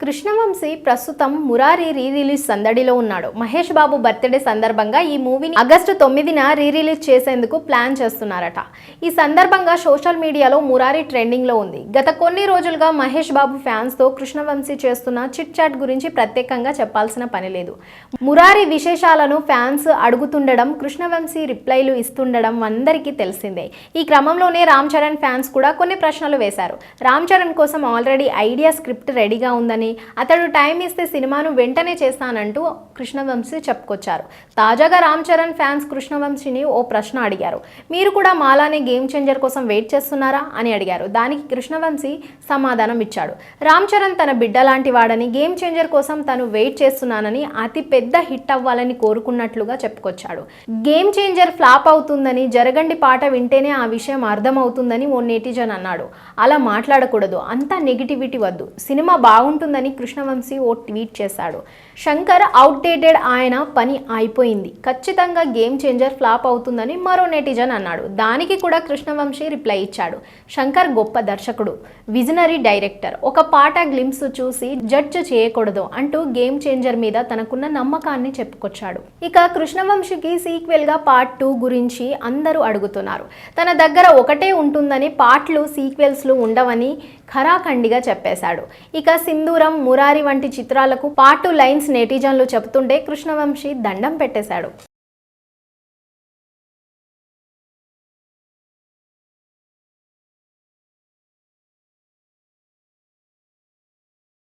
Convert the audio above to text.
కృష్ణవంశీ ప్రస్తుతం Murari re release సందడిలో ఉన్నాడు. మహేష్ బాబు బర్త్డే సందర్భంగా ఈ మూవీని ఆగస్టు 9న రీ రిలీజ్ చేసేందుకు ప్లాన్ చేస్తున్నారట. ఈ సందర్భంగా సోషల్ మీడియాలో మురారి ట్రెండింగ్ లో ఉంది. గత కొన్ని రోజులుగా మహేష్ బాబు ఫ్యాన్స్ తో కృష్ణవంశీ చేస్తున్న చిట్ చాట్ గురించి ప్రత్యేకంగా చెప్పాల్సిన పని లేదు. మురారి విశేషాలను ఫ్యాన్స్ అడుగుతుండడం, కృష్ణవంశీ రిప్లైలు ఇస్తుండడం అందరికీ తెలిసిందే. ఈ క్రమంలోనే రామ్ చరణ్ ఫ్యాన్స్ కూడా కొన్ని ప్రశ్నలు వేశారు. రామ్ చరణ్ కోసం ఆల్రెడీ ఐడియా స్క్రిప్ట్ రెడీగా ఉందని, అతడు టైం ఇస్తే సినిమాను వెంటనే చేస్తానంటూ కృష్ణవంశీ చెప్పుకొచ్చారు. తాజాగా రామ్ చరణ్ ఫ్యాన్స్ కృష్ణవంశీని ఓ ప్రశ్న అడిగారు. మీరు కూడా మాలానే గేమ్ చేంజర్ కోసం వెయిట్ చేస్తున్నారా అని అడిగారు. దానికి కృష్ణవంశీ సమాధానం ఇచ్చాడు. రామ్ చరణ్ తన బిడ్డ లాంటి వాడని, గేమ్ చేంజర్ కోసం తను వెయిట్ చేస్తున్నానని, అతి పెద్ద హిట్ అవ్వాలని కోరుకున్నట్లుగా చెప్పుకొచ్చాడు. గేమ్ చేంజర్ ఫ్లాప్ అవుతుందని, జరగండి పాట వింటేనే ఆ విషయం అర్థమవుతుందని ఓ నెటిజన్ అన్నాడు. అలా మాట్లాడకూడదు, అంతా నెగిటివిటీ వద్దు, సినిమా బాగుంటుందని కృష్ణవంశీ ఓ ట్వీట్ చేశాడు. శంకర్ అవుట్డేటెడ్, ఆయన పని అయిపోయింది, ఖచ్చితంగా గేమ్ చేంజర్ ఫ్లాప్ అవుతుందని మరో నెటిజన్ అన్నాడు. దానికి కూడా కృష్ణవంశీ రిప్లై ఇచ్చాడు. శంకర్ గొప్ప దర్శకుడు, విజనరీ డైరెక్టర్, ఒక పాట గ్లింప్స్ చూసి జడ్జ్ చేయకూడదు అంటూ గేమ్ చేంజర్ మీద తనకున్న నమ్మకాన్ని చెప్పుకొచ్చాడు. ఇక కృష్ణవంశీకి సీక్వెల్ గా పార్ట్ 2 గురించి అందరూ అడుగుతున్నారు. తన దగ్గర ఒకటే ఉంటుందని, పార్ట్లు సీక్వెల్స్లు ఉండవని ఖరాఖండిగా చెప్పేశాడు. ఇక సింధూరం, మురారి వంటి చిత్రాలకు పార్ట్ 2 లైన్స్ నెటిజన్లు చెబుతుంటే కృష్ణవంశీ దండం పెట్టేశాడు.